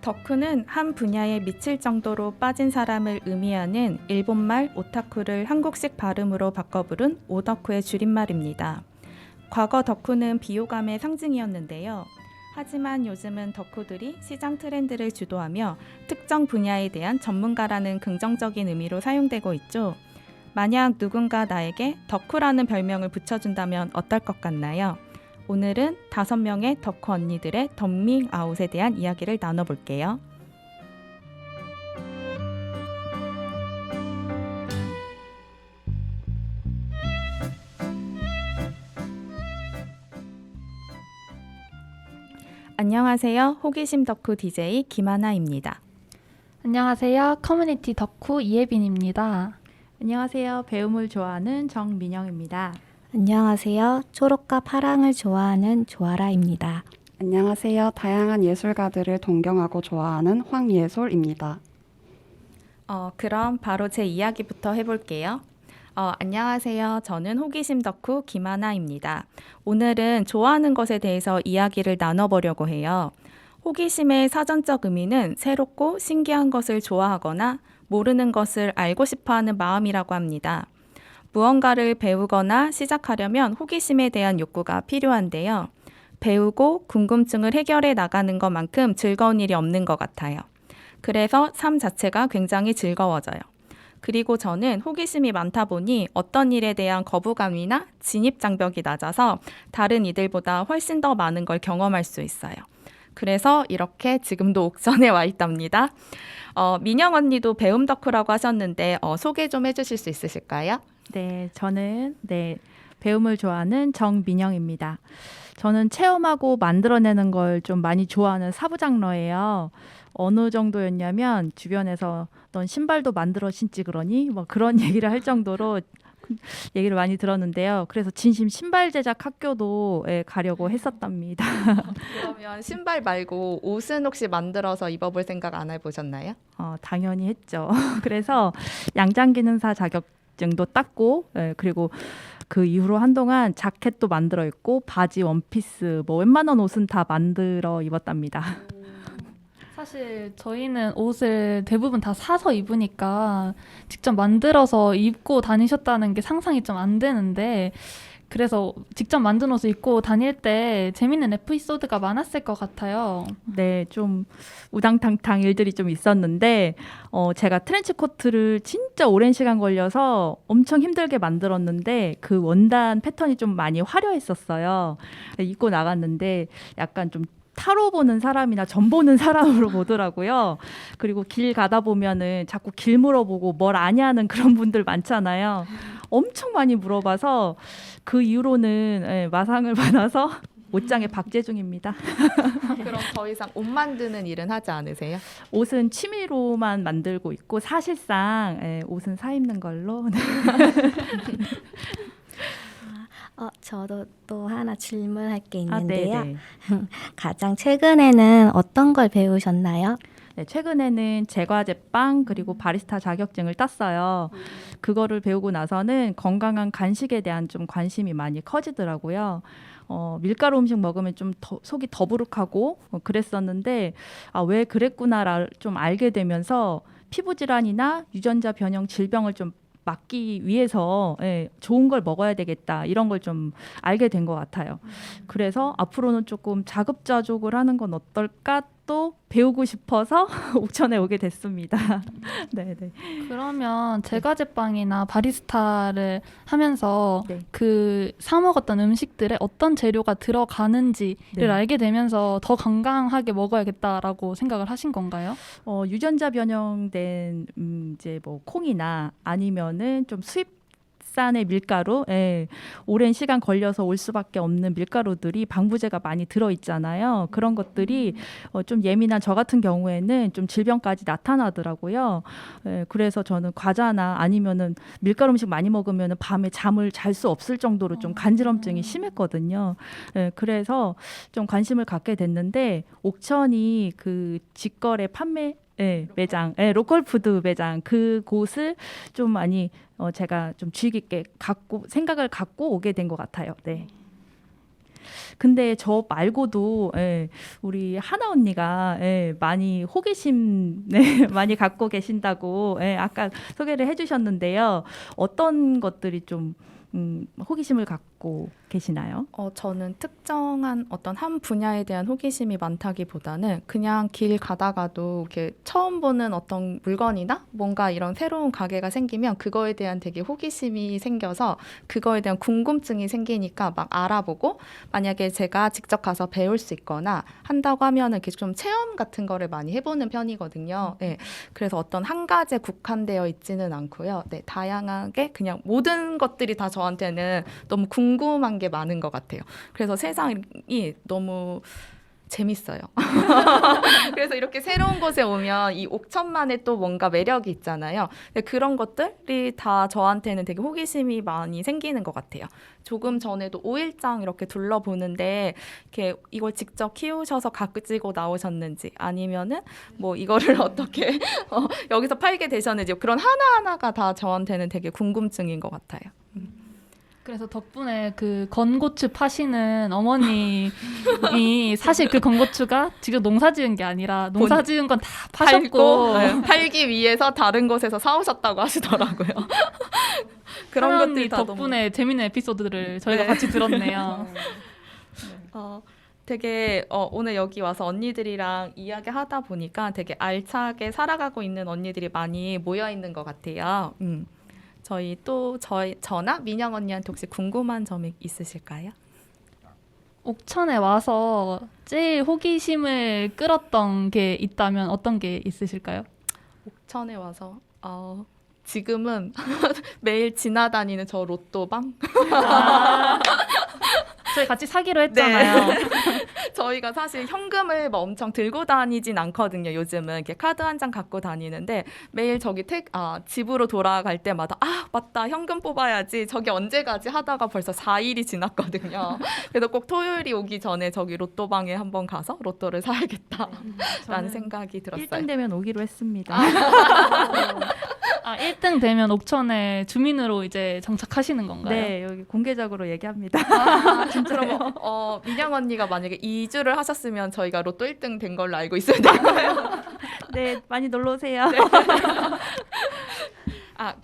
덕후는 한 분야에 미칠 정도로 빠진 사람을 의미하는 일본말 오타쿠를 한국식 발음으로 바꿔 부른 오덕후의 줄임말입니다. 과거 덕후는 비호감의 상징이었는데요. 하지만 요즘은 덕후들이 시장 트렌드를 주도하며 특정 분야에 대한 전문가라는 긍정적인 의미로 사용되고 있죠. 만약 누군가 나에게 덕후라는 별명을 붙여준다면 어떨 것 같나요? 오늘은 5명의 덕후 언니들의 덕밍 아웃에 대한 이야기를 나눠볼게요. 안녕하세요. 호기심 덕후 DJ 김하나입니다. 안녕하세요. 커뮤니티 덕후 이예빈입니다. 안녕하세요. 배움을 좋아하는 정민영입니다. 안녕하세요. 초록과 파랑을 좋아하는 조아라입니다. 안녕하세요. 다양한 예술가들을 동경하고 좋아하는 황예솔입니다. 그럼 바로 제 이야기부터 해볼게요. 안녕하세요. 저는 호기심 덕후 김하나입니다. 오늘은 좋아하는 것에 대해서 이야기를 나눠보려고 해요. 호기심의 사전적 의미는 새롭고 신기한 것을 좋아하거나 모르는 것을 알고 싶어하는 마음이라고 합니다. 무언가를 배우거나 시작하려면 호기심에 대한 욕구가 필요한데요. 배우고 궁금증을 해결해 나가는 것만큼 즐거운 일이 없는 것 같아요. 그래서 삶 자체가 굉장히 즐거워져요. 그리고 저는 호기심이 많다 보니 어떤 일에 대한 거부감이나 진입장벽이 낮아서 다른 이들보다 훨씬 더 많은 걸 경험할 수 있어요. 그래서 이렇게 지금도 옥션에 와 있답니다. 민영 언니도 배움 덕후라고 하셨는데 소개 좀 해주실 수 있으실까요? 네, 저는 배움을 좋아하는 정민영입니다. 저는 체험하고 만들어내는 걸 좀 많이 좋아하는 사부 장러예요. 어느 정도였냐면 주변에서 넌 신발도 만들어 신지 그러니? 뭐 그런 얘기를 할 정도로 얘기를 많이 들었는데요. 그래서 진심 신발 제작 학교도 가려고 했었답니다. 그러면 신발 말고 옷은 혹시 만들어서 입어볼 생각 안 해보셨나요? 당연히 했죠. 그래서 양장기능사 자격증도 땄고, 그리고 그 이후로 한동안 자켓도 만들어 입고 바지, 원피스, 뭐 웬만한 옷은 다 만들어 입었답니다. 사실 저희는 옷을 대부분 다 사서 입으니까 직접 만들어서 입고 다니셨다는 게 상상이 좀 안 되는데, 그래서 직접 만든 옷을 입고 다닐 때 재밌는 에피소드가 많았을 것 같아요. 네, 좀 우당탕탕 일들이 좀 있었는데 제가 트렌치 코트를 진짜 오랜 시간 걸려서 엄청 힘들게 만들었는데 그 원단 패턴이 좀 많이 화려했었어요. 입고 나갔는데 약간 좀 타로 보는 사람이나 점 보는 사람으로 보더라고요. 그리고 길 가다 보면은 자꾸 길 물어보고 뭘 아냐는 그런 분들 많잖아요. 엄청 많이 물어봐서 그 이후로는 마상을 받아서 옷장에 박제 중입니다. 그럼 더 이상 옷 만드는 일은 하지 않으세요? 옷은 취미로만 만들고 있고 사실상 옷은 사 입는 걸로. 저도 또 하나 질문할 게 있는데요. 네네. 가장 최근에는 어떤 걸 배우셨나요? 네, 최근에는 제과제빵 그리고 바리스타 자격증을 땄어요. 그거를 배우고 나서는 건강한 간식에 대한 좀 관심이 많이 커지더라고요. 밀가루 음식 먹으면 좀 속이 더부룩하고 그랬었는데 왜 그랬구나를 좀 알게 되면서 피부 질환이나 유전자 변형 질병을 좀 막기 위해서 좋은 걸 먹어야 되겠다 이런 걸 좀 알게 된 것 같아요. 그래서 앞으로는 조금 자급자족을 하는 건 어떨까 또 배우고 싶어서 옥천에 오게 됐습니다. 네네. 그러면 제과제빵이나 바리스타를 하면서 네. 그 사 먹었던 음식들에 어떤 재료가 들어가는지를 네. 알게 되면서 더 건강하게 먹어야겠다라고 생각을 하신 건가요? 유전자 변형된 이제 뭐 콩이나 아니면은 좀 수입산의 밀가루, 오랜 시간 걸려서 올 수밖에 없는 밀가루들이 방부제가 많이 들어 있잖아요. 그런 것들이 좀 예민한 저 같은 경우에는 좀 질병까지 나타나더라고요. 그래서 저는 과자나 아니면은 밀가루 음식 많이 먹으면은 밤에 잠을 잘 수 없을 정도로 좀 간지럼증이 심했거든요. 그래서 좀 관심을 갖게 됐는데 옥천이 그 직거래 판매 매장, 로컬 푸드 매장 그곳을 좀 많이 제가 좀 주의 깊게 생각을 갖고 오게 된 것 같아요. 네. 근데 저 말고도 우리 하나 언니가 많이 호기심 많이 갖고 계신다고 아까 소개를 해주셨는데요. 어떤 것들이 좀 호기심을 갖고 계시나요? 저는 특정한 어떤 한 분야에 대한 호기심이 많다기보다는 그냥 길 가다가도 이렇게 처음 보는 어떤 물건이나 뭔가 이런 새로운 가게가 생기면 그거에 대한 되게 호기심이 생겨서 그거에 대한 궁금증이 생기니까 막 알아보고 만약에 제가 직접 가서 배울 수 있거나 한다고 하면은 이렇게 좀 체험 같은 거를 많이 해보는 편이거든요. 네, 그래서 어떤 한 가지에 국한되어 있지는 않고요. 네, 다양하게 그냥 모든 것들이 다 저한테는 너무 궁금한 게 많은 것 같아요. 그래서 세상이 너무 재밌어요. 그래서 이렇게 새로운 곳에 오면 이 옥천만의 또 뭔가 매력이 있잖아요. 근데 그런 것들이 다 저한테는 되게 호기심이 많이 생기는 것 같아요. 조금 전에도 오일장 이렇게 둘러보는데 이렇게 이걸 직접 키우셔서 가지고 나오셨는지 아니면은 뭐 이거를 어떻게 여기서 팔게 되셨는지 그런 하나하나가 다 저한테는 되게 궁금증인 것 같아요. 그래서 덕분에 그 건고추 파시는 어머님이 사실 그 건고추가 직접 농사 지은 게 아니라 농사 지은 건 다 파셨고 팔기 위해서 다른 곳에서 사오셨다고 하시더라고요. 그런 하나 것들이 언니 다 덕분에 재밌는 에피소드들을 저희가 같이 들었네요. 되게 오늘 여기 와서 언니들이랑 이야기하다 보니까 되게 알차게 살아가고 있는 언니들이 많이 모여 있는 것 같아요. 저나 민영 언니한테 혹시 궁금한 점이 있으실까요? 옥천에 와서 제일 호기심을 끌었던 게 있다면 어떤 게 있으실까요? 옥천에 와서 지금은 매일 지나다니는 저 로또방? 저희 같이 사기로 했잖아요. 저희가 사실 현금을 뭐 엄청 들고 다니진 않거든요. 요즘은 이렇게 카드 한 장 갖고 다니는데 매일 저기 집으로 돌아갈 때마다 맞다 현금 뽑아야지 저기 언제 가지 하다가 벌써 4일이 지났거든요. 그래서 꼭 토요일이 오기 전에 저기 로또방에 한번 가서 로또를 사야겠다라는 생각이 들었어요. 1등 되면 오기로 했습니다. 1등 되면 옥천에 주민으로 이제 정착하시는 건가요? 네, 여기 공개적으로 얘기합니다. 그럼 민영 언니가 만약에 2주를 하셨으면 저희가 로또 1등 된 걸로 알고 있어야 될까요? 네, 많이 놀러 오세요. 네.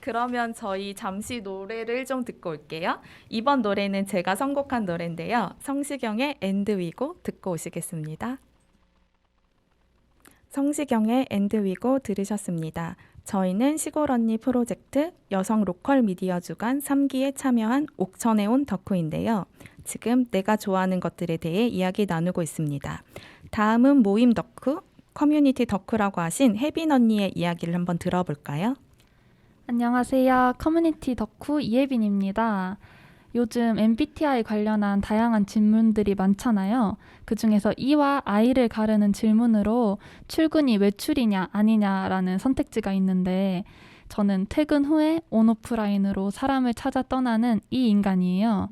그러면 저희 잠시 노래를 좀 듣고 올게요. 이번 노래는 제가 선곡한 노래인데요. 성시경의 엔드 위고 듣고 오시겠습니다. 성시경의 엔드 위고 들으셨습니다. 저희는 시골 언니 프로젝트 여성 로컬 미디어 주간 3기에 참여한 옥천에 온 덕후인데요. 지금 내가 좋아하는 것들에 대해 이야기 나누고 있습니다. 다음은 모임 덕후, 커뮤니티 덕후라고 하신 혜빈 언니의 이야기를 한번 들어볼까요? 안녕하세요. 커뮤니티 덕후 이혜빈입니다. 요즘 MBTI 관련한 다양한 질문들이 많잖아요. 그중에서 E와 I를 가르는 질문으로 출근이 외출이냐 아니냐라는 선택지가 있는데 저는 퇴근 후에 온오프라인으로 사람을 찾아 떠나는 이 인간이에요.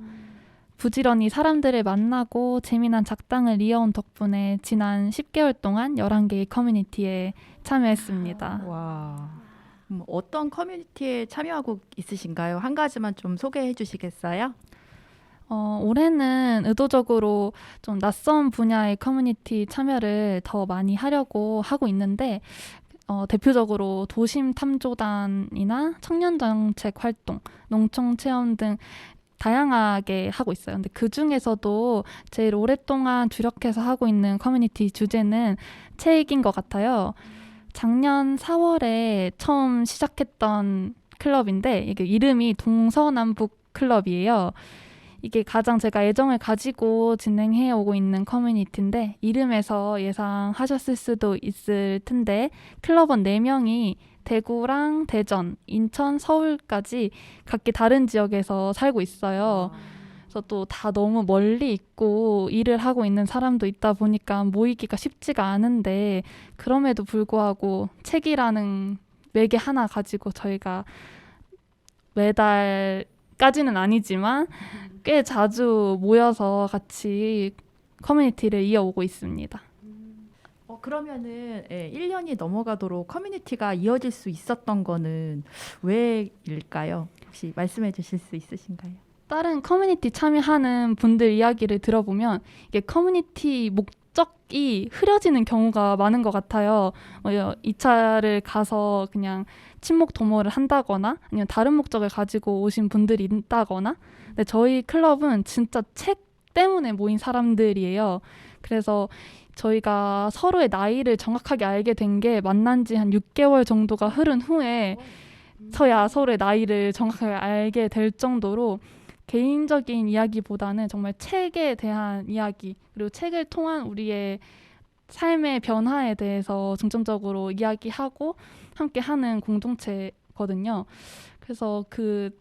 부지런히 사람들을 만나고 재미난 작당을 이어온 덕분에 지난 10개월 동안 11개의 커뮤니티에 참여했습니다. 와. 어떤 커뮤니티에 참여하고 있으신가요? 한 가지만 좀 소개해 주시겠어요? 올해는 의도적으로 좀 낯선 분야의 커뮤니티 참여를 더 많이 하려고 하고 있는데 대표적으로 도심 탐조단이나 청년정책 활동, 농촌 체험 등 다양하게 하고 있어요. 근데 그 중에서도 제일 오랫동안 주력해서 하고 있는 커뮤니티 주제는 책인 것 같아요. 작년 4월에 처음 시작했던 클럽인데 이게 이름이 동서남북 클럽이에요. 이게 가장 제가 애정을 가지고 진행해 오고 있는 커뮤니티인데 이름에서 예상하셨을 수도 있을 텐데 클럽원 4명이 대구랑 대전, 인천, 서울까지 각기 다른 지역에서 살고 있어요. 그래서 또 다 너무 멀리 있고 일을 하고 있는 사람도 있다 보니까 모이기가 쉽지가 않은데 그럼에도 불구하고 책이라는 매개 하나 가지고 저희가 매달까지는 아니지만 꽤 자주 모여서 같이 커뮤니티를 이어오고 있습니다. 그러면은 1년이 넘어가도록 커뮤니티가 이어질 수 있었던 거는 왜일까요? 혹시 말씀해 주실 수 있으신가요? 다른 커뮤니티 참여하는 분들 이야기를 들어보면 이게 커뮤니티 목적이 흐려지는 경우가 많은 것 같아요. 2차를 가서 그냥 친목 도모를 한다거나 아니면 다른 목적을 가지고 오신 분들이 있다거나 근데 저희 클럽은 진짜 책 때문에 모인 사람들이에요. 그래서 저희가 서로의 나이를 정확하게 알게 된 게 만난 지 한 6개월 정도가 흐른 후에 서야 서로의 나이를 정확하게 알게 될 정도로 개인적인 이야기보다는 정말 책에 대한 이야기 그리고 책을 통한 우리의 삶의 변화에 대해서 중점적으로 이야기하고 함께 하는 공동체거든요. 그래서 그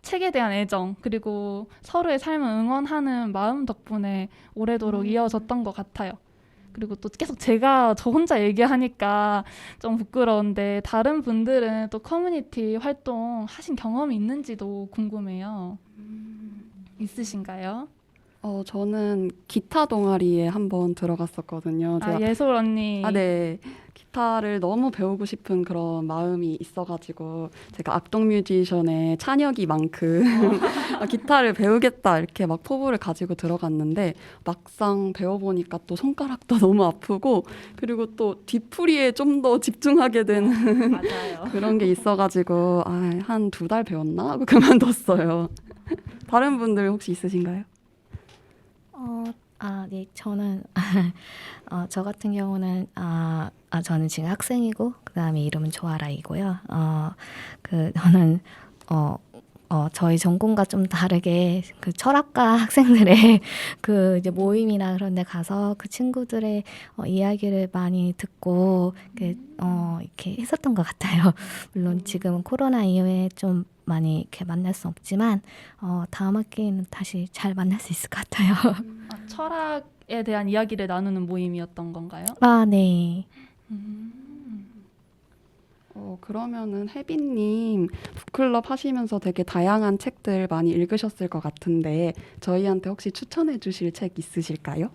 책에 대한 애정 그리고 서로의 삶을 응원하는 마음 덕분에 오래도록 이어졌던 것 같아요. 그리고 또 계속 제가 저 혼자 얘기하니까 좀 부끄러운데 다른 분들은 또 커뮤니티 활동 하신 경험이 있는지도 궁금해요. 있으신가요? 저는 기타 동아리에 한번 들어갔었거든요. 예솔 언니. 네. 기타를 너무 배우고 싶은 그런 마음이 있어가지고 제가 악동 뮤지션의 찬혁이만큼 기타를 배우겠다 이렇게 막 포부를 가지고 들어갔는데 막상 배워보니까 또 손가락도 너무 아프고 그리고 또 뒤풀이에 좀 더 집중하게 되는 맞아요. 그런 게 있어가지고 한 2달 배웠나 하고 그만뒀어요. 다른 분들 혹시 있으신가요? 네, 저는 저 같은 경우는 저는 지금 학생이고 그다음에 이름은 조아라이고요. 저는 저희 전공과 좀 다르게 그 철학과 학생들의 그 이제 모임이나 그런 데 가서 그 친구들의 이야기를 많이 듣고 이렇게 했었던 것 같아요. 물론 지금은 코로나 이후에 좀 많이 이렇게 만날 수 없지만 다음 학기에는 다시 잘 만날 수 있을 것 같아요. 철학에 대한 이야기를 나누는 모임이었던 건가요? 네. 그러면은 혜빈님 북클럽 하시면서 되게 다양한 책들 많이 읽으셨을 것 같은데 저희한테 혹시 추천해 주실 책 있으실까요?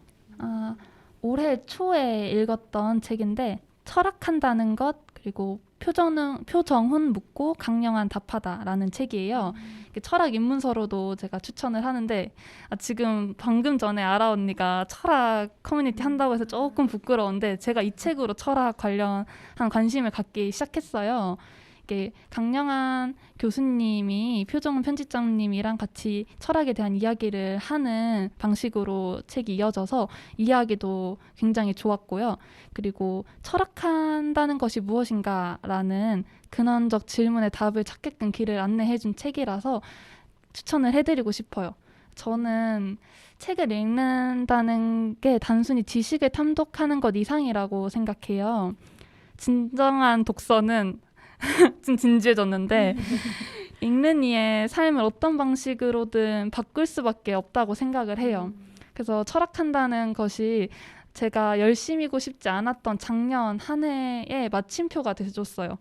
올해 초에 읽었던 책인데 철학한다는 것 그리고 표정훈 묻고 강령한 답하다라는 책이에요. 철학 입문서로도 제가 추천을 하는데 지금 방금 전에 아라 언니가 철학 커뮤니티 한다고 해서 조금 부끄러운데 제가 이 책으로 철학 관련한 관심을 갖기 시작했어요. 이게 강령한 교수님이 표정훈 편집장님이랑 같이 철학에 대한 이야기를 하는 방식으로 책이 이어져서 이야기도 굉장히 좋았고요. 그리고 철학한다는 것이 무엇인가라는 근원적 질문의 답을 찾게끔 길을 안내해준 책이라서 추천을 해드리고 싶어요. 저는 책을 읽는다는 게 단순히 지식을 탐독하는 것 이상이라고 생각해요. 진정한 독서는 좀 진지해졌는데 읽는 이의 삶을 어떤 방식으로든 바꿀 수밖에 없다고 생각을 해요. 그래서 철학한다는 것이 제가 열심이고 싶지 않았던 작년 한 해의 마침표가 돼줬어요.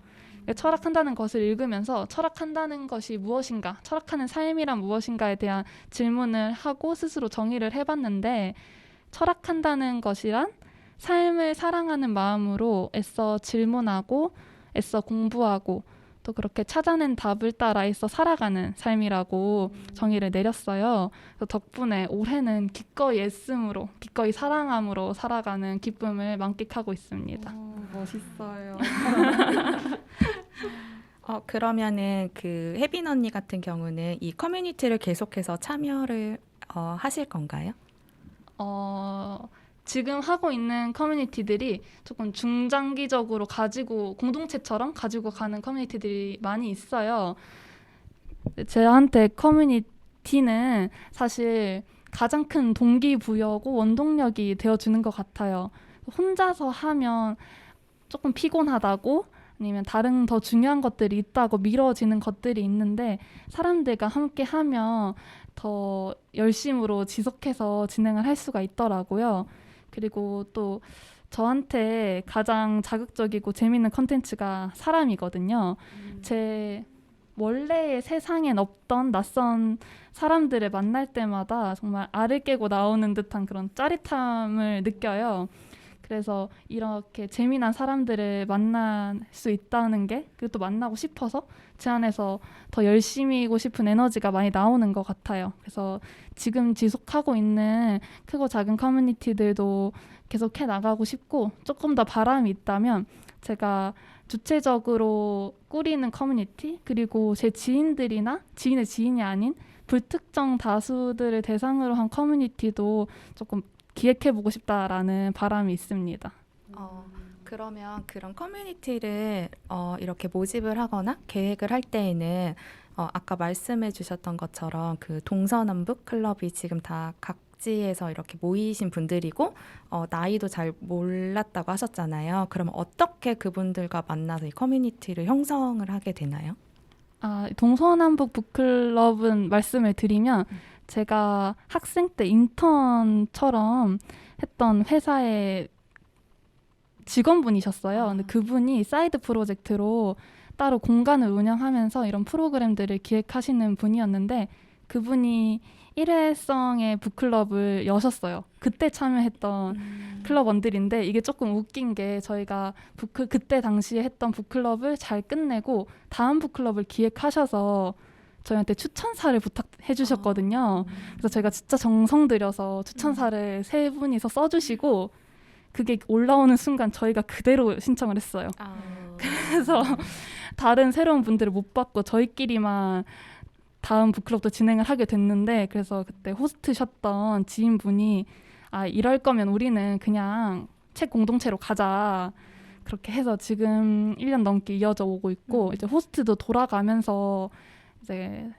철학한다는 것을 읽으면서 철학한다는 것이 무엇인가, 철학하는 삶이란 무엇인가에 대한 질문을 하고 스스로 정의를 해봤는데 철학한다는 것이란 삶을 사랑하는 마음으로 애써 질문하고 애써 공부하고 또 그렇게 찾아낸 답을 따라 애써 살아가는 삶이라고 정의를 내렸어요. 그래서 덕분에 올해는 기꺼이 애씀으로, 기꺼이 사랑함으로 살아가는 기쁨을 만끽하고 있습니다. 멋있어요. 그러면은 그 혜빈 언니 같은 경우는 이 커뮤니티를 계속해서 참여를 하실 건가요? 지금 하고 있는 커뮤니티들이 조금 중장기적으로 공동체처럼 가지고 가는 커뮤니티들이 많이 있어요. 저한테 커뮤니티는 사실 가장 큰 동기부여고 원동력이 되어주는 것 같아요. 혼자서 하면 조금 피곤하다고 아니면 다른 더 중요한 것들이 있다고 미뤄지는 것들이 있는데 사람들과 함께 하면 더 열심으로 지속해서 진행을 할 수가 있더라고요. 그리고 또 저한테 가장 자극적이고 재밌는 컨텐츠가 사람이거든요. 제 원래의 세상엔 없던 낯선 사람들을 만날 때마다 정말 알을 깨고 나오는 듯한 그런 짜릿함을 느껴요. 그래서 이렇게 재미난 사람들을 만날 수 있다는 게, 그리고 또 만나고 싶어서 제 안에서 더 열심히고 싶은 에너지가 많이 나오는 것 같아요. 그래서 지금 지속하고 있는 크고 작은 커뮤니티들도 계속 해 나가고 싶고, 조금 더 바람이 있다면 제가 주체적으로 꾸리는 커뮤니티, 그리고 제 지인들이나 지인의 지인이 아닌 불특정 다수들을 대상으로 한 커뮤니티도 조금 기획해보고 싶다라는 바람이 있습니다. 그러면 그런 커뮤니티를 이렇게 모집을 하거나 계획을 할 때에는 아까 말씀해 주셨던 것처럼 그 동서남북 클럽이 지금 다 각지에서 이렇게 모이신 분들이고 나이도 잘 몰랐다고 하셨잖아요. 그러면 어떻게 그분들과 만나서 이 커뮤니티를 형성을 하게 되나요? 동서남북 북클럽은 말씀을 드리면 제가 학생 때 인턴처럼 했던 회사의 직원분이셨어요. 근데 그분이 사이드 프로젝트로 따로 공간을 운영하면서 이런 프로그램들을 기획하시는 분이었는데, 그분이 일회성의 북클럽을 여셨어요. 그때 참여했던 클럽원들인데, 이게 조금 웃긴 게 저희가 그때 당시에 했던 북클럽을 잘 끝내고 다음 북클럽을 기획하셔서 저희한테 추천사를 부탁해 주셨거든요. 그래서 저희가 진짜 정성 들여서 추천사를 세 분이서 써주시고, 그게 올라오는 순간 저희가 그대로 신청을 했어요. 그래서 다른 새로운 분들을 못 받고 저희끼리만 다음 북클럽도 진행을 하게 됐는데, 그래서 그때 호스트셨던 지인분이 이럴 거면 우리는 그냥 책 공동체로 가자, 그렇게 해서 지금 1년 넘게 이어져 오고 있고, 이제 호스트도 돌아가면서 이제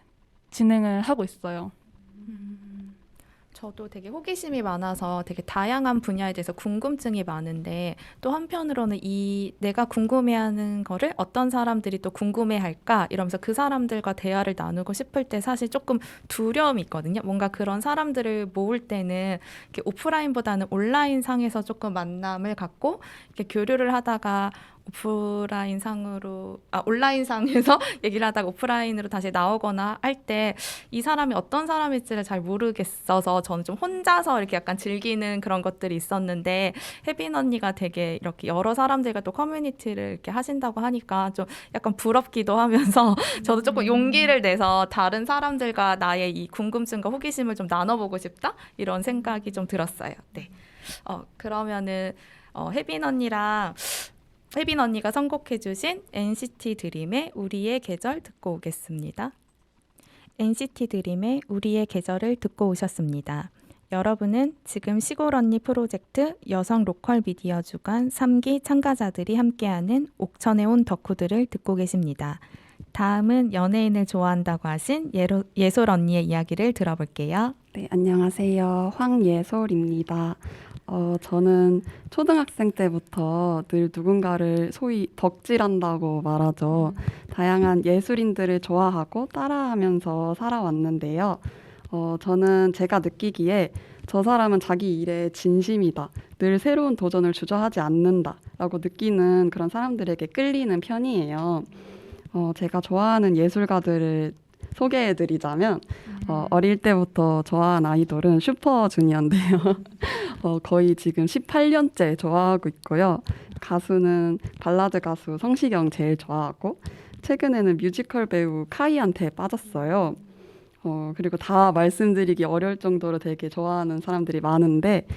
진행을 하고 있어요. 저도 되게 호기심이 많아서 되게 다양한 분야에 대해서 궁금증이 많은데, 또 한편으로는 이 내가 궁금해하는 거를 어떤 사람들이 또 궁금해할까 이러면서 그 사람들과 대화를 나누고 싶을 때 사실 조금 두려움이 있거든요. 뭔가 그런 사람들을 모을 때는 이렇게 오프라인보다는 온라인 상에서 조금 만남을 갖고 이렇게 교류를 하다가 온라인 상에서 얘기를 하다가 오프라인으로 다시 나오거나 할 때 이 사람이 어떤 사람일지를 잘 모르겠어서 저는 좀 혼자서 이렇게 약간 즐기는 그런 것들이 있었는데, 혜빈 언니가 되게 이렇게 여러 사람들과 또 커뮤니티를 이렇게 하신다고 하니까 좀 약간 부럽기도 하면서 저도 조금 용기를 내서 다른 사람들과 나의 이 궁금증과 호기심을 좀 나눠보고 싶다 이런 생각이 좀 들었어요. 네. 그러면은 혜빈 언니가 선곡해주신 NCT 드림의 우리의 계절 듣고 오겠습니다. NCT 드림의 우리의 계절을 듣고 오셨습니다. 여러분은 지금 시골 언니 프로젝트 여성 로컬 미디어 주간 3기 참가자들이 함께하는 옥천에 온 덕후들을 듣고 계십니다. 다음은 연예인을 좋아한다고 하신 예솔 언니의 이야기를 들어볼게요. 네, 안녕하세요. 황예솔입니다. 저는 초등학생 때부터 늘 누군가를 소위 덕질한다고 말하죠. 다양한 예술인들을 좋아하고 따라하면서 살아왔는데요. 저는 제가 느끼기에 저 사람은 자기 일에 진심이다, 늘 새로운 도전을 주저하지 않는다 라고 느끼는 그런 사람들에게 끌리는 편이에요. 제가 좋아하는 예술가들을 소개해드리자면 어릴 때부터 좋아한 아이돌은 슈퍼주니어인데요. 거의 지금 18년째 좋아하고 있고요. 가수는 발라드 가수 성시경 제일 좋아하고, 최근에는 뮤지컬 배우 카이한테 빠졌어요. 그리고 다 말씀드리기 어려울 정도로 되게 좋아하는 사람들이 많은데,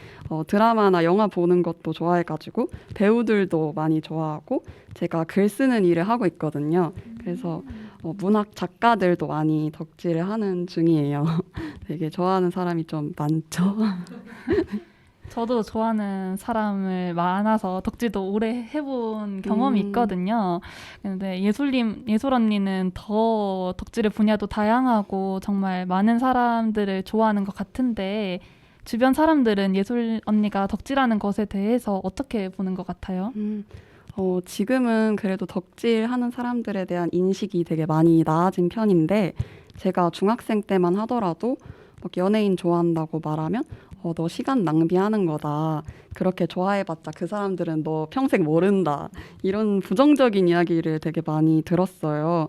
드라마나 영화 보는 것도 좋아해가지고 배우들도 많이 좋아하고, 제가 글 쓰는 일을 하고 있거든요. 그래서 문학 작가들도 많이 덕질을 하는 중이에요. 되게 좋아하는 사람이 좀 많죠. 저도 좋아하는 사람을 많아서 덕질도 오래 해본 경험이 있거든요. 근데 예솔 언니는 더 덕질의 분야도 다양하고 정말 많은 사람들을 좋아하는 것 같은데, 주변 사람들은 예솔 언니가 덕질하는 것에 대해서 어떻게 보는 것 같아요? 지금은 그래도 덕질하는 사람들에 대한 인식이 되게 많이 나아진 편인데, 제가 중학생 때만 하더라도 막 연예인 좋아한다고 말하면 너 시간 낭비하는 거다, 그렇게 좋아해봤자 그 사람들은 너 평생 모른다, 이런 부정적인 이야기를 되게 많이 들었어요.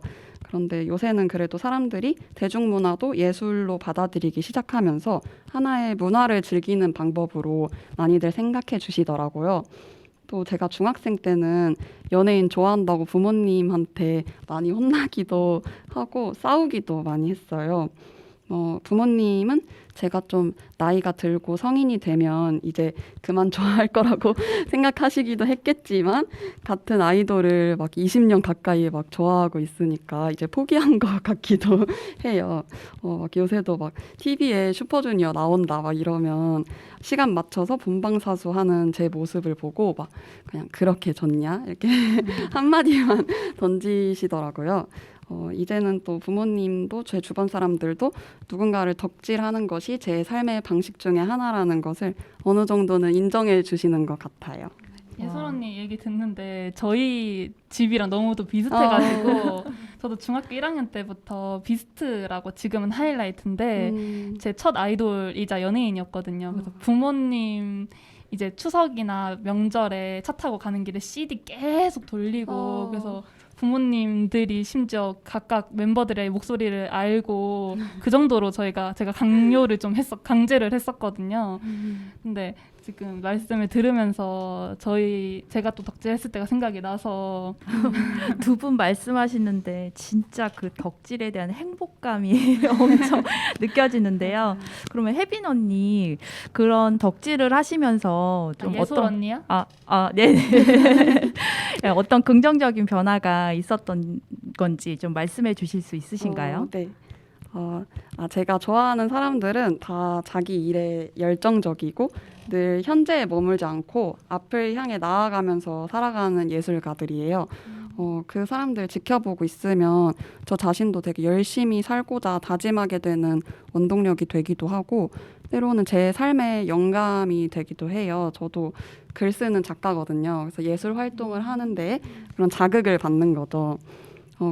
그런데 요새는 그래도 사람들이 대중문화도 예술로 받아들이기 시작하면서 하나의 문화를 즐기는 방법으로 많이들 생각해 주시더라고요. 또 제가 중학생 때는 연예인 좋아한다고 부모님한테 많이 혼나기도 하고 싸우기도 많이 했어요. 부모님은 제가 좀 나이가 들고 성인이 되면 이제 그만 좋아할 거라고 생각하시기도 했겠지만 같은 아이돌을 막 20년 가까이 막 좋아하고 있으니까 이제 포기한 것 같기도 해요. 막 요새도 막 TV에 슈퍼주니어 나온다 막 이러면 시간 맞춰서 본방사수하는 제 모습을 보고 막 그냥 그렇게 좋냐 이렇게 한마디만 던지시더라고요. 이제는 또 부모님도 제 주변 사람들도 누군가를 덕질하는 것이 제 삶의 방식 중에 하나라는 것을 어느 정도는 인정해 주시는 것 같아요. 예솔 언니 얘기 듣는데 저희 집이랑 너무도 비슷해가지고 저도 중학교 1학년 때부터 비스트라고 지금은 하이라이트인데 제 첫 아이돌이자 연예인이었거든요. 그래서 부모님 이제 추석이나 명절에 차 타고 가는 길에 CD 계속 돌리고 그래서 부모님들이 심지어 각각 멤버들의 목소리를 알고 그 정도로 제가 강요를 좀 강제를 했었거든요. 근데 지금 말씀을 들으면서 제가 또 덕질했을 때가 생각이 나서 두 분 말씀하시는데 진짜 그 덕질에 대한 행복감이 엄청 느껴지는데요. 그러면 혜빈 언니 그런 덕질을 하시면서 좀 예솔 언니야? 네네. 어떤 긍정적인 변화가 있었던 건지 좀 말씀해 주실 수 있으신가요? 네. 제가 좋아하는 사람들은 다 자기 일에 열정적이고 늘 현재에 머물지 않고 앞을 향해 나아가면서 살아가는 예술가들이에요. 그 사람들 지켜보고 있으면 저 자신도 되게 열심히 살고자 다짐하게 되는 원동력이 되기도 하고 때로는 제 삶의 영감이 되기도 해요. 저도 글 쓰는 작가거든요. 그래서 예술 활동을 하는데 그런 자극을 받는 거죠.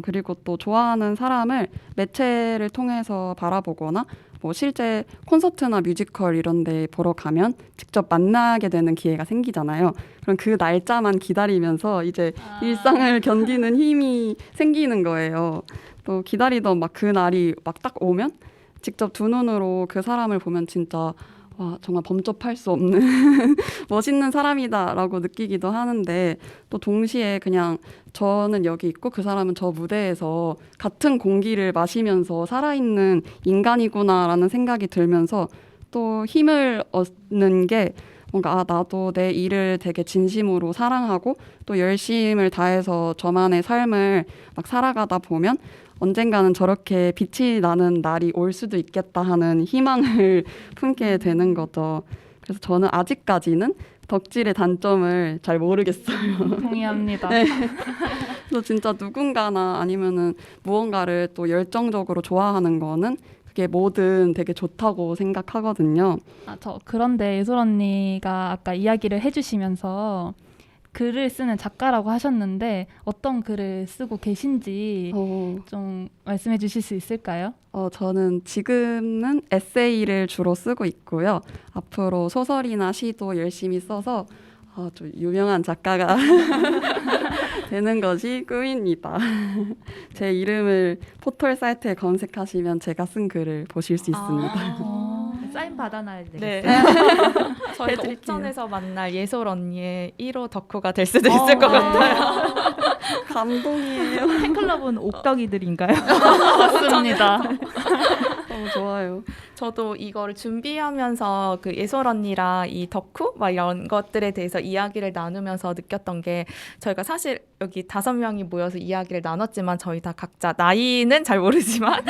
그리고 또 좋아하는 사람을 매체를 통해서 바라보거나 뭐 실제 콘서트나 뮤지컬 이런 데 보러 가면 직접 만나게 되는 기회가 생기잖아요. 그럼 그 날짜만 기다리면서 이제 일상을 견디는 힘이 생기는 거예요. 또 기다리던 막 그 날이 막 딱 오면 직접 두 눈으로 그 사람을 보면 진짜 와, 정말 범접할 수 없는 멋있는 사람이다라고 느끼기도 하는데 또 동시에 그냥 저는 여기 있고 그 사람은 저 무대에서 같은 공기를 마시면서 살아있는 인간이구나라는 생각이 들면서 또 힘을 얻는 게 뭔가 나도 내 일을 되게 진심으로 사랑하고 또 열심을 다해서 저만의 삶을 막 살아가다 보면 언젠가는 저렇게 빛이 나는 날이 올 수도 있겠다 하는 희망을 품게 되는 거죠. 그래서 저는 아직까지는 덕질의 단점을 잘 모르겠어요. 동의합니다. 네. 그래서 진짜 누군가나 아니면은 무언가를 또 열정적으로 좋아하는 거는 그게 뭐든 되게 좋다고 생각하거든요. 그런데 예솔 언니가 아까 이야기를 해주시면서 글을 쓰는 작가라고 하셨는데 어떤 글을 쓰고 계신지 좀 말씀해 주실 수 있을까요? 저는 지금은 에세이를 주로 쓰고 있고요. 앞으로 소설이나 시도 열심히 써서 좀 유명한 작가가 되는 것이 꿈입니다. 제 이름을 포털 사이트에 검색하시면 제가 쓴 글을 보실 수 있습니다. 사인 받아놔야 되겠어요. 네. 저희가 해드릴게요. 옥전에서 만날 예솔 언니의 1호 덕후가 될 수도 있을 것 같아요. 감동이에요. 팬클럽은 옥덕이들인가요? 맞습니다. 너무 좋아요. 저도 이거를 준비하면서 그 예솔 언니랑 이 덕후 막 이런 것들에 대해서 이야기를 나누면서 느꼈던 게 저희가 사실 여기 5명이 모여서 이야기를 나눴지만 저희 다 각자 나이는 잘 모르지만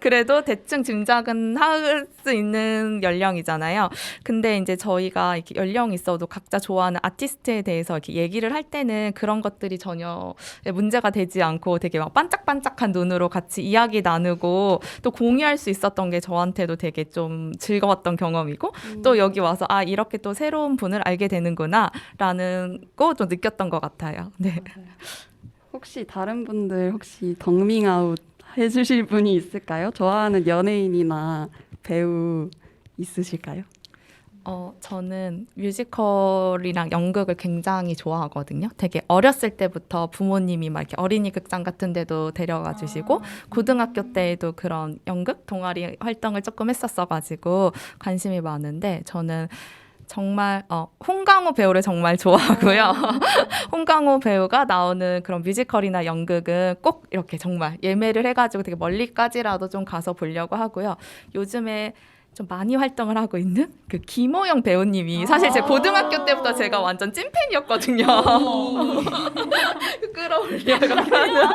그래도 대충 짐작은 할 수 있는 연령이잖아요. 근데 이제 저희가 이렇게 연령이 있어도 각자 좋아하는 아티스트에 대해서 이렇게 얘기를 할 때는 그런 것들이 전혀 문제가 되지 않고 되게 막 반짝반짝한 눈으로 같이 이야기 나누고 또 공유할 수 있었던 게 저한테도 되게 좀 즐거웠던 경험이고 또 여기 와서 이렇게 또 새로운 분을 알게 되는구나 라는 거 좀 느꼈던 것 같아요. 네. 혹시 다른 분들 덕밍아웃 해주실 분이 있을까요? 좋아하는 연예인이나 배우 있으실까요? 저는 뮤지컬이랑 연극을 굉장히 좋아하거든요. 되게 어렸을 때부터 부모님이 막 이렇게 어린이 극장 같은 데도 데려가 주시고 고등학교 때에도 그런 연극 동아리 활동을 조금 했었어가지고 관심이 많은데 저는 정말 홍강호 배우를 정말 좋아하고요. 홍강호 배우가 나오는 그런 뮤지컬이나 연극은 꼭 이렇게 정말 예매를 해가지고 되게 멀리까지라도 좀 가서 보려고 하고요. 요즘에 좀 많이 활동을 하고 있는 그 김호영 배우님이 사실 제 고등학교 때부터 제가 완전 찐팬이었거든요. 끌어올려고 하는.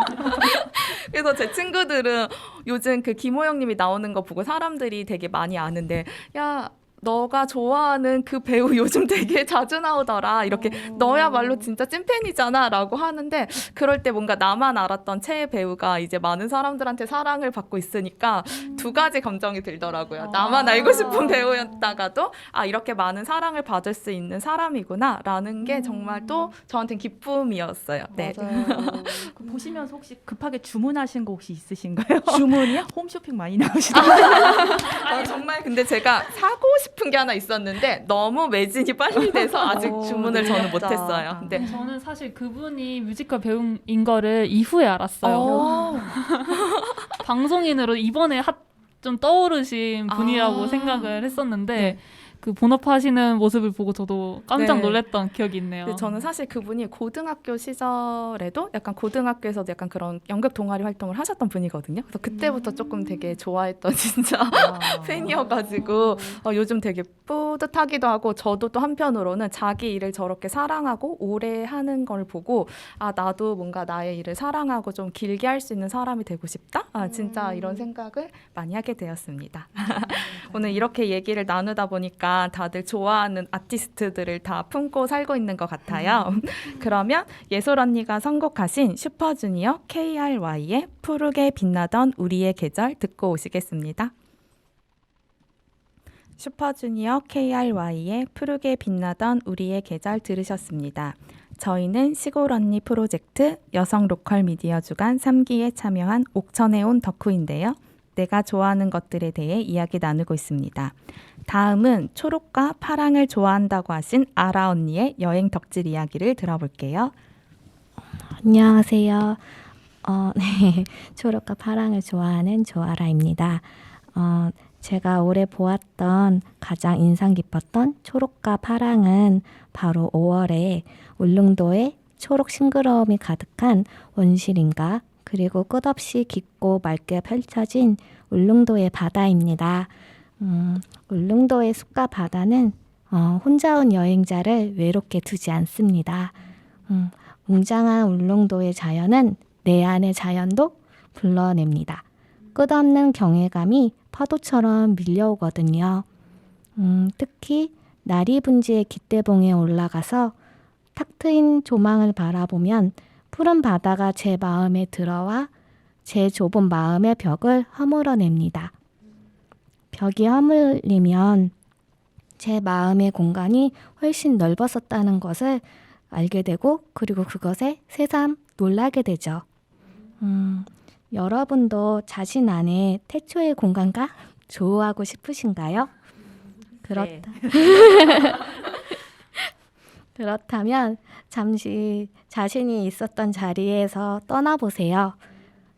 그래서 제 친구들은 요즘 그 김호영님이 나오는 거 보고 사람들이 되게 많이 아는데 야 너가 좋아하는 그 배우 요즘 되게 자주 나오더라. 이렇게 너야말로 진짜 찐팬이잖아 라고 하는데 그럴 때 뭔가 나만 알았던 최애 배우가 이제 많은 사람들한테 사랑을 받고 있으니까 두 가지 감정이 들더라고요. 나만 알고 싶은 배우였다가도 이렇게 많은 사랑을 받을 수 있는 사람이구나 라는 게 정말 또 저한테는 기쁨이었어요. 네. 맞아요. 그 보시면서 혹시 급하게 주문하신 거 혹시 있으신가요? 주문이요? 홈쇼핑 많이 나오시더라고요. 아니 정말 근데 제가 사고 싶은 게 하나 있었는데 너무 매진이 빨리 돼서 아직 주문을 저는 진짜. 못했어요. 근데 저는 사실 그분이 뮤지컬 배우인 거를 이후에 알았어요. 방송인으로 이번에 좀 떠오르신 분이라고 생각을 했었는데 네. 그 본업하시는 모습을 보고 저도 깜짝 네. 놀랐던 기억이 있네요. 근데 저는 사실 그분이 고등학교 시절에도 약간 고등학교에서도 약간 그런 연극 동아리 활동을 하셨던 분이거든요. 그래서 그때부터 조금 되게 좋아했던 진짜 팬이어가지고 요즘 되게 뿌듯하기도 하고 저도 또 한편으로는 자기 일을 저렇게 사랑하고 오래 하는 걸 보고 나도 뭔가 나의 일을 사랑하고 좀 길게 할 수 있는 사람이 되고 싶다. 진짜 이런 생각을 많이 하게 되었습니다. 오늘 이렇게 얘기를 나누다 보니까 다들 좋아하는 아티스트들을 다 품고 살고 있는 것 같아요. 그러면 예솔 언니가 선곡하신 슈퍼주니어 KRY의 푸르게 빛나던 우리의 계절 듣고 오시겠습니다. 슈퍼주니어 KRY의 푸르게 빛나던 우리의 계절 들으셨습니다. 저희는 시골 언니 프로젝트 여성 로컬 미디어 주간 3기에 참여한 옥천에 온 덕후인데요. 내가 좋아하는 것들에 대해 이야기 나누고 있습니다. 다음은 초록과 파랑을 좋아한다고 하신 아라 언니의 여행 덕질 이야기를 들어볼게요. 안녕하세요. 네, 초록과 파랑을 좋아하는 조아라입니다. 제가 올해 보았던 가장 인상 깊었던 초록과 파랑은 바로 5월에 울릉도에 초록 싱그러움이 가득한 원시림과 그리고 끝없이 깊고 맑게 펼쳐진 울릉도의 바다입니다. 울릉도의 숲과 바다는 혼자 온 여행자를 외롭게 두지 않습니다. 웅장한 울릉도의 자연은 내 안의 자연도 불러냅니다. 끝없는 경외감이 파도처럼 밀려오거든요. 특히 나리분지의 깃대봉에 올라가서 탁 트인 조망을 바라보면 푸른 바다가 제 마음에 들어와 제 좁은 마음의 벽을 허물어냅니다. 벽이 허물리면 제 마음의 공간이 훨씬 넓어졌다는 것을 알게 되고 그리고 그것에 새삼 놀라게 되죠. 여러분도 자신 안에 태초의 공간과 조우하고 싶으신가요? 그렇다면 잠시 자신이 있었던 자리에서 떠나보세요.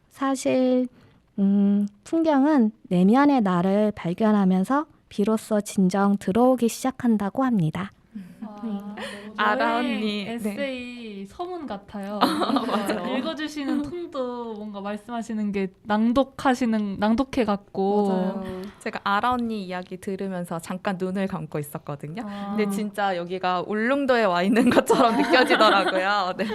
사실 풍경은 내면의 나를 발견하면서 비로소 진정 들어오기 시작한다고 합니다. 아라 여행 언니, 네. 에세이 서문 같아요. 읽어주시는 톤도 뭔가 말씀하시는 게 낭독해 같고. 맞아요. 제가 아라 언니 이야기 들으면서 잠깐 눈을 감고 있었거든요. 근데 진짜 여기가 울릉도에 와 있는 것처럼 느껴지더라고요. 네.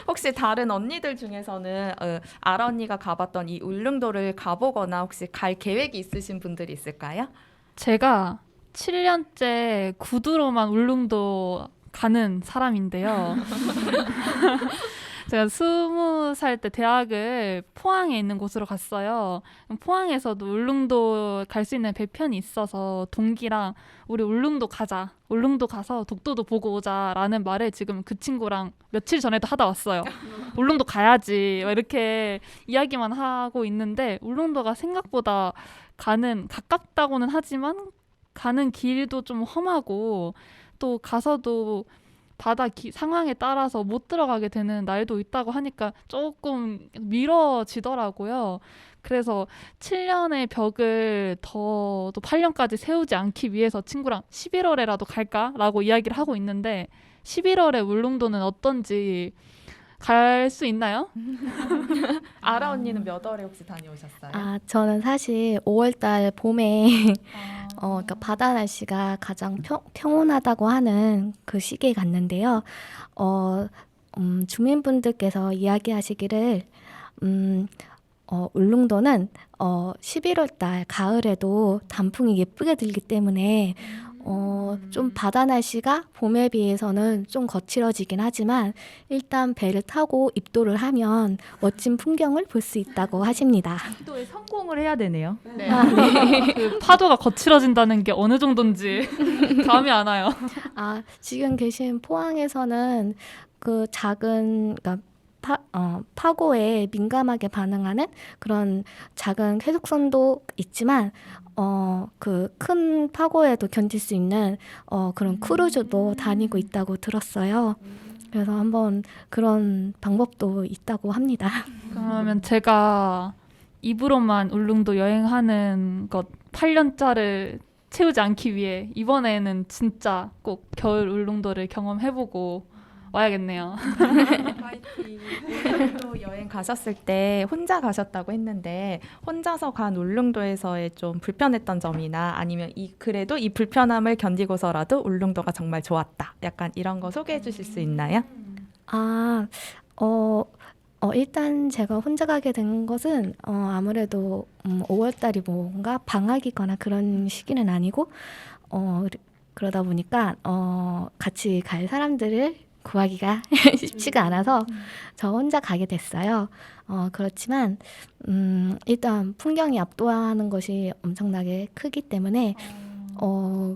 혹시 다른 언니들 중에서는 아라 언니가 가봤던 이 울릉도를 가보거나 혹시 갈 계획이 있으신 분들이 있을까요? 제가 7년째 구두로만 울릉도 가는 사람인데요. 제가 20살 때 대학을 포항에 있는 곳으로 갔어요. 포항에서도 울릉도 갈 수 있는 배편이 있어서 동기랑 우리 울릉도 가자. 울릉도 가서 독도도 보고 오자라는 말을 지금 그 친구랑 며칠 전에도 하다 왔어요. 울릉도 가야지. 이렇게 이야기만 하고 있는데 울릉도가 생각보다 가깝다고는 하지만 가는 길도 좀 험하고 또 가서도 바다 상황에 따라서 못 들어가게 되는 날도 있다고 하니까 조금 미뤄지더라고요. 그래서 7년의 벽을 더 또 8년까지 세우지 않기 위해서 친구랑 11월에라도 갈까라고 이야기를 하고 있는데 11월에 울릉도는 어떤지 갈 수 있나요? 아라 언니는 몇 월에 혹시 다녀오셨어요? 아, 저는 사실 5월달 봄에 그러니까 바다 날씨가 가장 평온하다고 하는 그 시기에 갔는데요. 주민분들께서 이야기하시기를 울릉도는 11월 달 가을에도 단풍이 예쁘게 들기 때문에 좀 바다 날씨가 봄에 비해서는 좀 거칠어지긴 하지만 일단 배를 타고 입도를 하면 멋진 풍경을 볼 수 있다고 하십니다. 기도에 성공을 해야 되네요. 네. 그 파도가 거칠어진다는 게 어느 정도인지 감이 안 와요. 아, 지금 계신 포항에서는 그 작은 그러니까 파고에 민감하게 반응하는 그런 작은 해독선도 있지만 그 큰 파고에도 견딜 수 있는 그런 크루즈도 다니고 있다고 들었어요. 그래서 한번 그런 방법도 있다고 합니다. 그러면 제가 입으로만 울릉도 여행하는 것 8년짜를 채우지 않기 위해 이번에는 진짜 꼭 겨울 울릉도를 경험해보고 와야겠네요. 울릉도 여행 가셨을 때 혼자 가셨다고 했는데 혼자서 간 울릉도에서의 좀 불편했던 점이나 아니면 그래도 이 불편함을 견디고서라도 울릉도가 정말 좋았다. 약간 이런 거 소개해 주실 수 있나요? 아, 일단 제가 혼자 가게 된 것은 아무래도 5월달이 뭔가 방학이거나 그런 시기는 아니고 그러다 보니까 같이 갈 사람들을 구하기가 쉽지가 않아서 저 혼자 가게 됐어요. 그렇지만 일단 풍경이 압도하는 것이 엄청나게 크기 때문에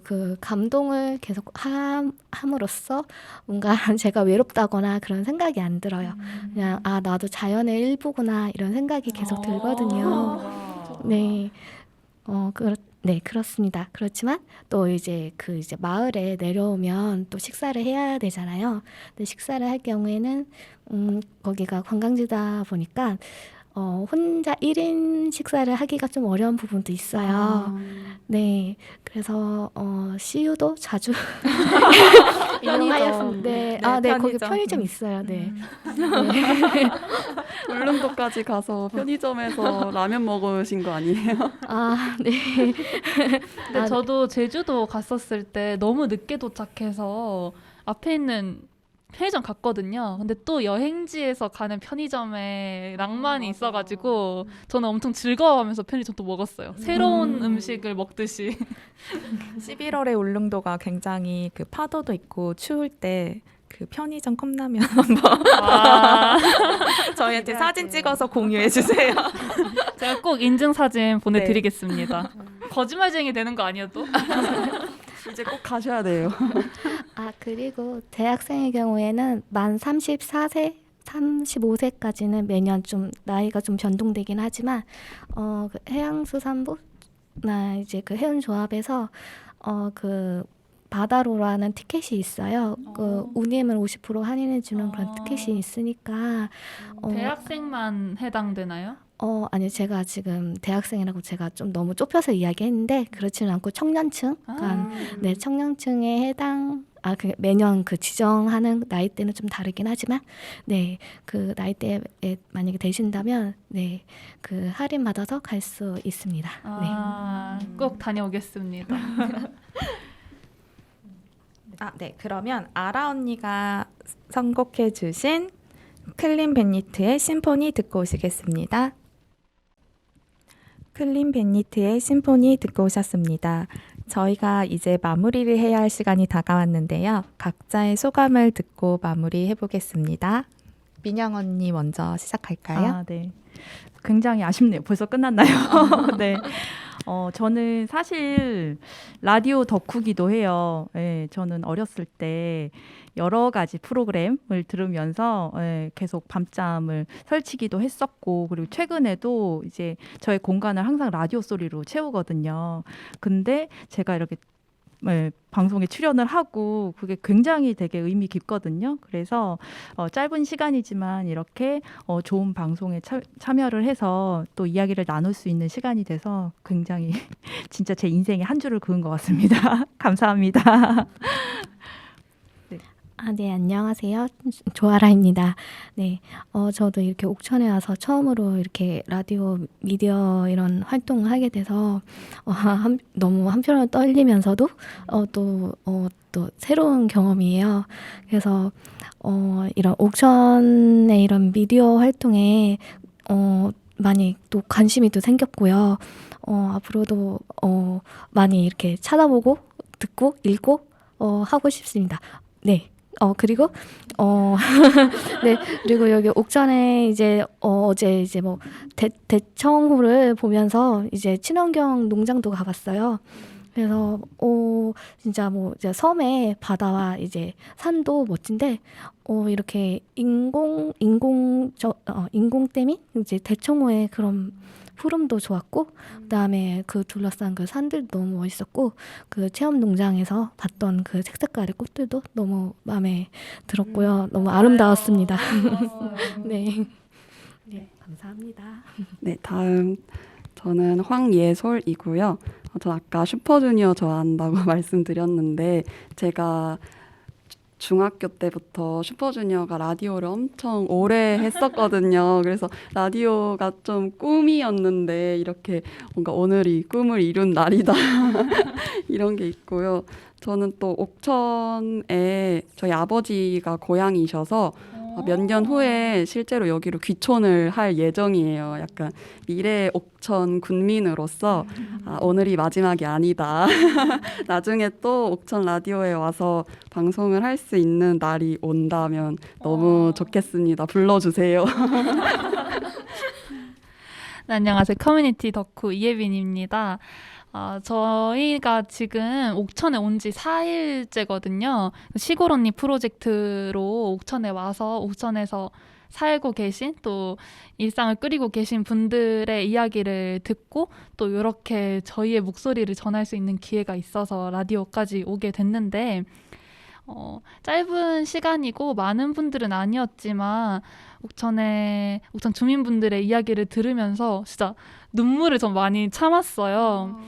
그 감동을 계속 함으로써 뭔가 제가 외롭다거나 그런 생각이 안 들어요. 그냥 나도 자연의 일부구나 이런 생각이 계속 들거든요. 네. 네, 그렇습니다. 그렇지만 또 이제 이제 마을에 내려오면 또 식사를 해야 되잖아요. 근데 식사를 할 경우에는 거기가 관광지다 보니까 혼자 1인 식사를 하기가 좀 어려운 부분도 있어요. 네. 그래서 CU도 자주 이용하였습니다. 네. 네, 거기 편의점. 편의점 있어요. 네. 울릉도까지 가서 편의점에서 라면 먹으신 거 아니에요? 네. 근데 저도 제주도 갔었을 때 너무 늦게 도착해서 앞에 있는 편의점 갔거든요. 근데 또 여행지에서 가는 편의점에 낭만이 있어가지고 저는 엄청 즐거워하면서 편의점 또 먹었어요. 새로운 음식을 먹듯이. 11월에 울릉도가 굉장히 그 파도도 있고 추울 때 그 편의점 컵라면 저희한테 사진 찍어서 공유해 주세요. 제가 꼭 인증 사진 보내드리겠습니다. 거짓말쟁이 되는 거 아니어도? 이제 꼭 가셔야 돼요. 그리고 대학생의 경우에는 만 34세, 35세까지는 매년 좀 나이가 좀 변동되긴 하지만 그 해양수산부나 이제 그 해운조합에서 그 바다로라는 티켓이 있어요. 그 운임을 50% 할인해주는 그런 티켓이 있으니까 대학생만 해당되나요? 아니요. 제가 지금 대학생이라고 제가 좀 너무 좁혀서 이야기했는데 그렇지는 않고 청년층, 그러니까 네, 청년층에 해당 그 매년 그 지정하는 나이대는 좀 다르긴 하지만 네, 그 나이대에 만약에 되신다면 네, 그 할인 받아서 갈 수 있습니다. 네. 꼭 다녀오겠습니다. 네. 그러면 아라 언니가 선곡해 주신 클린 벤니트의 심포니 듣고 오시겠습니다. 클린 벤니트의 심포니 듣고 오셨습니다. 저희가 이제 마무리를 해야 할 시간이 다가왔는데요. 각자의 소감을 듣고 마무리해 보겠습니다. 민영 언니 먼저 시작할까요? 네. 굉장히 아쉽네요. 벌써 끝났나요? 네. 저는 사실 라디오 덕후기도 해요. 예, 저는 어렸을 때 여러 가지 프로그램을 들으면서 계속 밤잠을 설치기도 했었고, 그리고 최근에도 이제 저의 공간을 항상 라디오 소리로 채우거든요. 근데 제가 이렇게 방송에 출연을 하고 그게 굉장히 되게 의미 깊거든요. 그래서 짧은 시간이지만 이렇게 좋은 방송에 참여를 해서 또 이야기를 나눌 수 있는 시간이 돼서 굉장히 진짜 제 인생에 한 줄을 그은 것 같습니다. 감사합니다. 네, 안녕하세요. 조아라입니다. 네, 저도 이렇게 옥천에 와서 처음으로 이렇게 라디오, 미디어 이런 활동을 하게 돼서 너무 한편으로 떨리면서도 또 새로운 경험이에요. 그래서 이런 옥천의 이런 미디어 활동에 많이 또 관심이 또 생겼고요. 앞으로도 많이 이렇게 찾아보고 듣고 읽고 하고 싶습니다. 네. 그리고 네, 그리고 여기 옥천에 이제 어제 이제 뭐 대청호를 보면서 이제 친환경 농장도 가봤어요. 그래서 진짜 뭐 이제 섬의 바다와 이제 산도 멋진데 이렇게 인공댐이 이제 대청호의 그런 푸름도 좋았고, 그다음에 그 둘러싼 그 산들도 너무 멋있었고, 그 체험 농장에서 봤던 그 색색깔의 꽃들도 너무 마음에 들었고요. 너무 아름다웠습니다. 네. 네, 감사합니다. 네, 다음 저는 황예솔이고요. 저 아까 슈퍼주니어 좋아한다고 말씀드렸는데 제가 중학교 때부터 슈퍼주니어가 라디오를 엄청 오래 했었거든요. 그래서 라디오가 좀 꿈이었는데 이렇게 뭔가 오늘이 꿈을 이룬 날이다 이런 게 있고요. 저는 또 옥천에 저희 아버지가 고향이셔서 몇 년 후에 실제로 여기로 귀촌을 할 예정이에요. 약간 미래 옥천 군민으로서 오늘이 마지막이 아니다. 나중에 또 옥천 라디오에 와서 방송을 할 수 있는 날이 온다면 너무 좋겠습니다. 불러주세요. 네, 안녕하세요. 커뮤니티 덕후 이예빈입니다. 저희가 지금 옥천에 온 지 4일째거든요. 시골 언니 프로젝트로 옥천에 와서 옥천에서 살고 계신 또 일상을 꾸리고 계신 분들의 이야기를 듣고 또 이렇게 저희의 목소리를 전할 수 있는 기회가 있어서 라디오까지 오게 됐는데 짧은 시간이고 많은 분들은 아니었지만 옥천 주민분들의 이야기를 들으면서 진짜 눈물을 좀 많이 참았어요.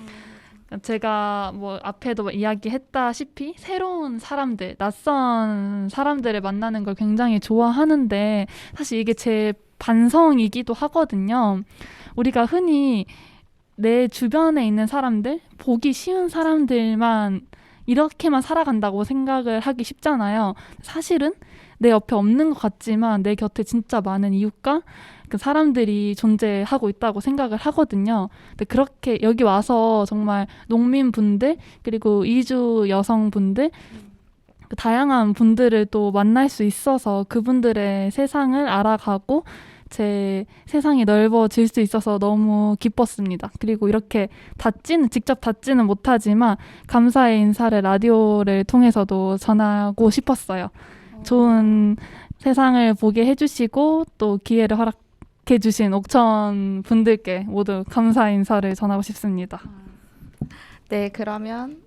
제가 뭐 앞에도 이야기했다시피 새로운 사람들, 낯선 사람들을 만나는 걸 굉장히 좋아하는데 사실 이게 제 반성이기도 하거든요. 우리가 흔히 내 주변에 있는 사람들, 보기 쉬운 사람들만 이렇게만 살아간다고 생각을 하기 쉽잖아요. 사실은 내 옆에 없는 것 같지만 내 곁에 진짜 많은 이웃과 그 사람들이 존재하고 있다고 생각을 하거든요. 근데 그렇게 여기 와서 정말 농민분들 그리고 이주 여성분들 그 다양한 분들을 또 만날 수 있어서 그분들의 세상을 알아가고 제 세상이 넓어질 수 있어서 너무 기뻤습니다. 그리고 이렇게 직접 닿지는 못하지만 감사의 인사를 라디오를 통해서도 전하고 싶었어요. 좋은 세상을 보게 해주시고 또 기회를 허락해주신 옥천 분들께 모두 감사 인사를 전하고 싶습니다. 네, 그러면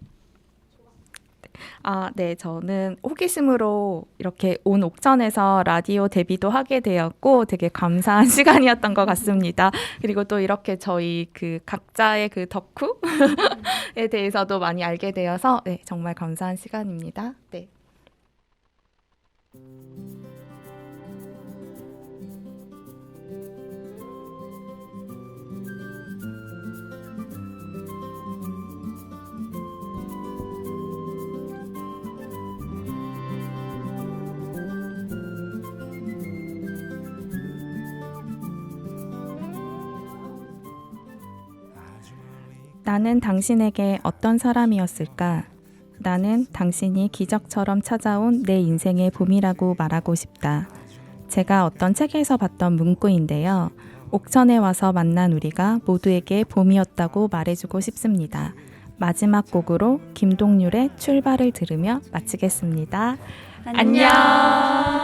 네, 저는 호기심으로 이렇게 온 옥천에서 라디오 데뷔도 하게 되었고 되게 감사한 시간이었던 것 같습니다. 그리고 또 이렇게 저희 그 각자의 그 덕후에 대해서도 많이 알게 되어서 네, 정말 감사한 시간입니다. 네. 나는 당신에게 어떤 사람이었을까? 나는 당신이 기적처럼 찾아온 내 인생의 봄이라고 말하고 싶다. 제가 어떤 책에서 봤던 문구인데요. 옥천에 와서 만난 우리가 모두에게 봄이었다고 말해주고 싶습니다. 마지막 곡으로 김동률의 출발을 들으며 마치겠습니다. 안녕.